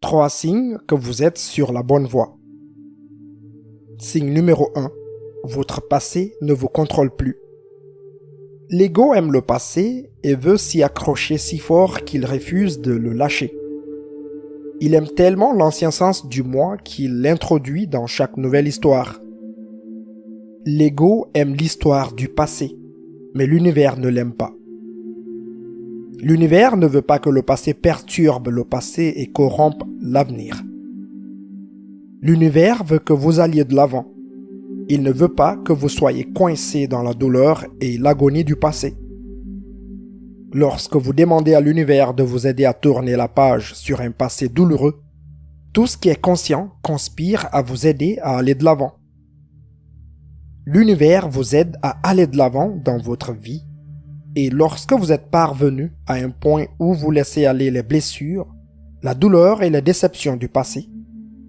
3 signes que vous êtes sur la bonne voie. Signe numéro 1. Votre passé ne vous contrôle plus. L'ego aime le passé et veut s'y accrocher si fort qu'il refuse de le lâcher. Il aime tellement l'ancien sens du moi qu'il l'introduit dans chaque nouvelle histoire. L'ego aime l'histoire du passé, mais l'univers ne l'aime pas. L'univers ne veut pas que le passé perturbe le passé et corrompe l'avenir. L'univers veut que vous alliez de l'avant. Il ne veut pas que vous soyez coincé dans la douleur et l'agonie du passé. Lorsque vous demandez à l'univers de vous aider à tourner la page sur un passé douloureux, tout ce qui est conscient conspire à vous aider à aller de l'avant. L'univers vous aide à aller de l'avant dans votre vie, et lorsque vous êtes parvenu à un point où vous laissez aller les blessures, la douleur et les déceptions du passé,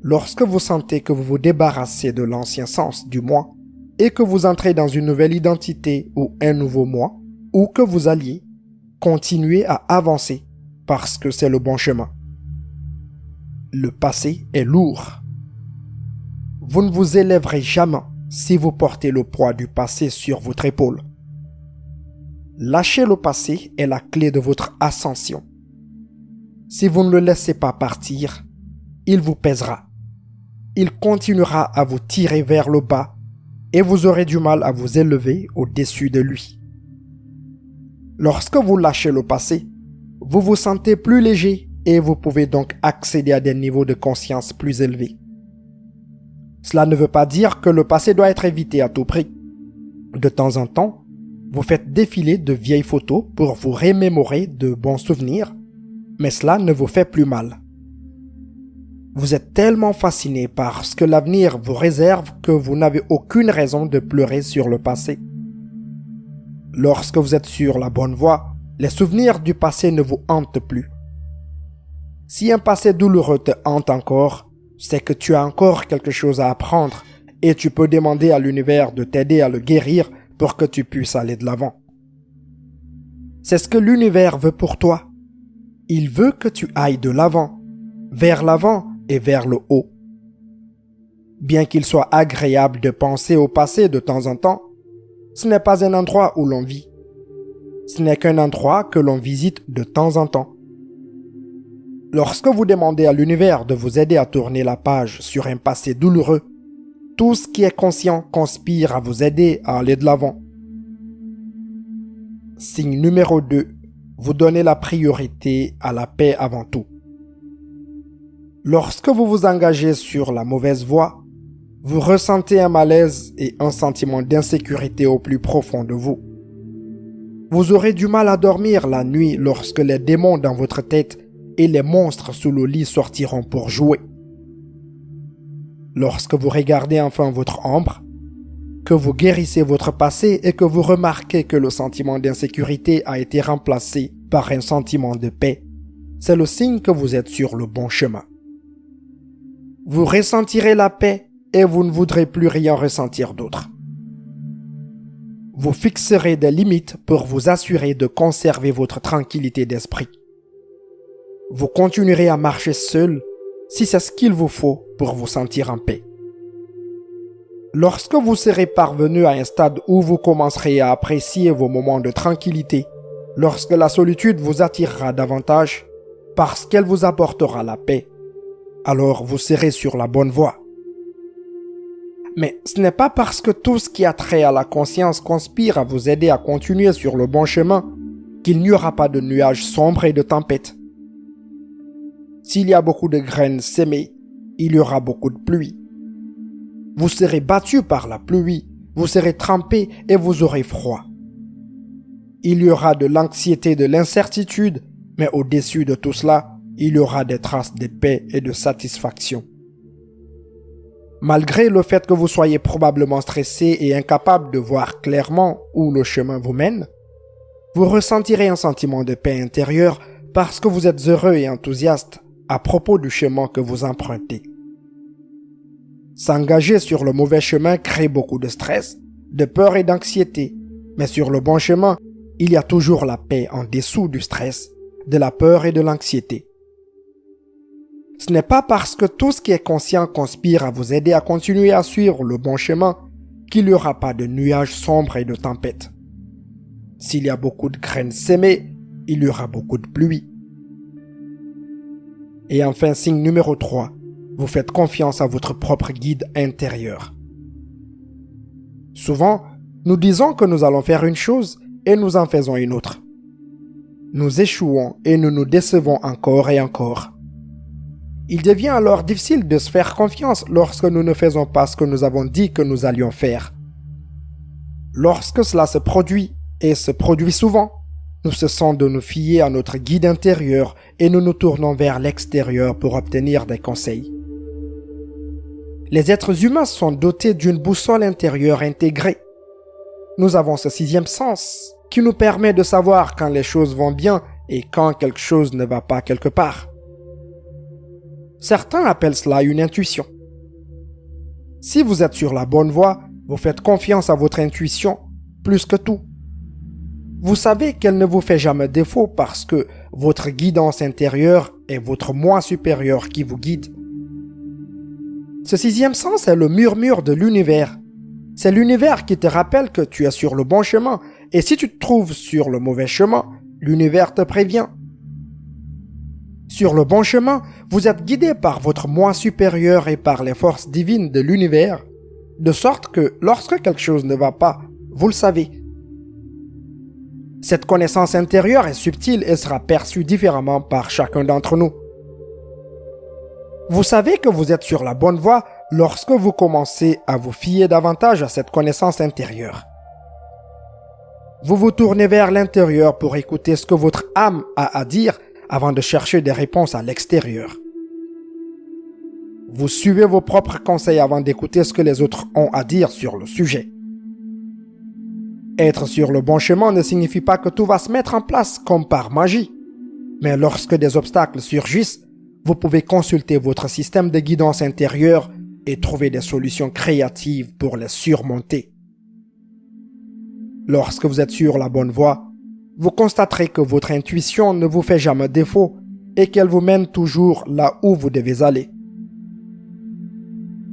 lorsque vous sentez que vous vous débarrassez de l'ancien sens du moi et que vous entrez dans une nouvelle identité ou un nouveau moi, ou que vous alliez, continuez à avancer parce que c'est le bon chemin. Le passé est lourd. Vous ne vous élèverez jamais si vous portez le poids du passé sur votre épaule. Lâcher le passé est la clé de votre ascension. Si vous ne le laissez pas partir, il vous pèsera. Il continuera à vous tirer vers le bas et vous aurez du mal à vous élever au-dessus de lui. Lorsque vous lâchez le passé, vous vous sentez plus léger et vous pouvez donc accéder à des niveaux de conscience plus élevés. Cela ne veut pas dire que le passé doit être évité à tout prix. De temps en temps, vous faites défiler de vieilles photos pour vous remémorer de bons souvenirs, mais cela ne vous fait plus mal. Vous êtes tellement fasciné par ce que l'avenir vous réserve que vous n'avez aucune raison de pleurer sur le passé. Lorsque vous êtes sur la bonne voie, les souvenirs du passé ne vous hantent plus. Si un passé douloureux te hante encore, c'est que tu as encore quelque chose à apprendre et tu peux demander à l'univers de t'aider à le guérir pour que tu puisses aller de l'avant. C'est ce que l'univers veut pour toi. Il veut que tu ailles de l'avant et vers le haut. Bien qu'il soit agréable de penser au passé de temps en temps, ce n'est pas un endroit où l'on vit. Ce n'est qu'un endroit que l'on visite de temps en temps. Lorsque vous demandez à l'univers de vous aider à tourner la page sur un passé douloureux, tout ce qui est conscient conspire à vous aider à aller de l'avant. Signe numéro 2. Vous donnez la priorité à la paix avant tout. Lorsque vous vous engagez sur la mauvaise voie, vous ressentez un malaise et un sentiment d'insécurité au plus profond de vous. Vous aurez du mal à dormir la nuit lorsque les démons dans votre tête et les monstres sous le lit sortiront pour jouer. Lorsque vous regardez enfin votre ombre, que vous guérissez votre passé et que vous remarquez que le sentiment d'insécurité a été remplacé par un sentiment de paix, c'est le signe que vous êtes sur le bon chemin. Vous ressentirez la paix et vous ne voudrez plus rien ressentir d'autre. Vous fixerez des limites pour vous assurer de conserver votre tranquillité d'esprit. Vous continuerez à marcher seul si c'est ce qu'il vous faut pour vous sentir en paix. Lorsque vous serez parvenu à un stade où vous commencerez à apprécier vos moments de tranquillité, lorsque la solitude vous attirera davantage, parce qu'elle vous apportera la paix, alors vous serez sur la bonne voie. Mais ce n'est pas parce que tout ce qui a trait à la conscience conspire à vous aider à continuer sur le bon chemin qu'il n'y aura pas de nuages sombres et de tempêtes. S'il y a beaucoup de graines sémées, il y aura beaucoup de pluie. Vous serez battu par la pluie, vous serez trempé et vous aurez froid. Il y aura de l'anxiété, de l'incertitude, mais au-dessus de tout cela, il y aura des traces de paix et de satisfaction. Malgré le fait que vous soyez probablement stressé et incapable de voir clairement où le chemin vous mène, vous ressentirez un sentiment de paix intérieure parce que vous êtes heureux et enthousiaste à propos du chemin que vous empruntez. S'engager sur le mauvais chemin crée beaucoup de stress, de peur et d'anxiété, mais sur le bon chemin, il y a toujours la paix en dessous du stress, de la peur et de l'anxiété. Ce n'est pas parce que tout ce qui est conscient conspire à vous aider à continuer à suivre le bon chemin qu'il n'y aura pas de nuages sombres et de tempêtes. S'il y a beaucoup de graines sémées, il y aura beaucoup de pluie. Et enfin, signe numéro 3, vous faites confiance à votre propre guide intérieur. Souvent, nous disons que nous allons faire une chose et nous en faisons une autre. Nous échouons et nous nous décevons encore et encore. Il devient alors difficile de se faire confiance lorsque nous ne faisons pas ce que nous avons dit que nous allions faire. Lorsque cela se produit, et se produit souvent, nous cessons de nous fier à notre guide intérieur et nous nous tournons vers l'extérieur pour obtenir des conseils. Les êtres humains sont dotés d'une boussole intérieure intégrée. Nous avons ce sixième sens qui nous permet de savoir quand les choses vont bien et quand quelque chose ne va pas quelque part. Certains appellent cela une intuition. Si vous êtes sur la bonne voie, vous faites confiance à votre intuition plus que tout. Vous savez qu'elle ne vous fait jamais défaut parce que votre guidance intérieure est votre moi supérieur qui vous guide. Ce sixième sens est le murmure de l'univers. C'est l'univers qui te rappelle que tu es sur le bon chemin et si tu te trouves sur le mauvais chemin, l'univers te prévient. Sur le bon chemin, vous êtes guidé par votre moi supérieur et par les forces divines de l'univers, de sorte que lorsque quelque chose ne va pas, vous le savez. Cette connaissance intérieure est subtile et sera perçue différemment par chacun d'entre nous. Vous savez que vous êtes sur la bonne voie lorsque vous commencez à vous fier davantage à cette connaissance intérieure. Vous vous tournez vers l'intérieur pour écouter ce que votre âme a à dire avant de chercher des réponses à l'extérieur. Vous suivez vos propres conseils avant d'écouter ce que les autres ont à dire sur le sujet. Être sur le bon chemin ne signifie pas que tout va se mettre en place comme par magie. Mais lorsque des obstacles surgissent, vous pouvez consulter votre système de guidance intérieure et trouver des solutions créatives pour les surmonter. Lorsque vous êtes sur la bonne voie, vous constaterez que votre intuition ne vous fait jamais défaut et qu'elle vous mène toujours là où vous devez aller.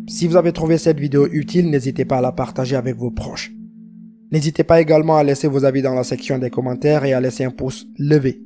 Si vous avez trouvé cette vidéo utile, n'hésitez pas à la partager avec vos proches. N'hésitez pas également à laisser vos avis dans la section des commentaires et à laisser un pouce levé.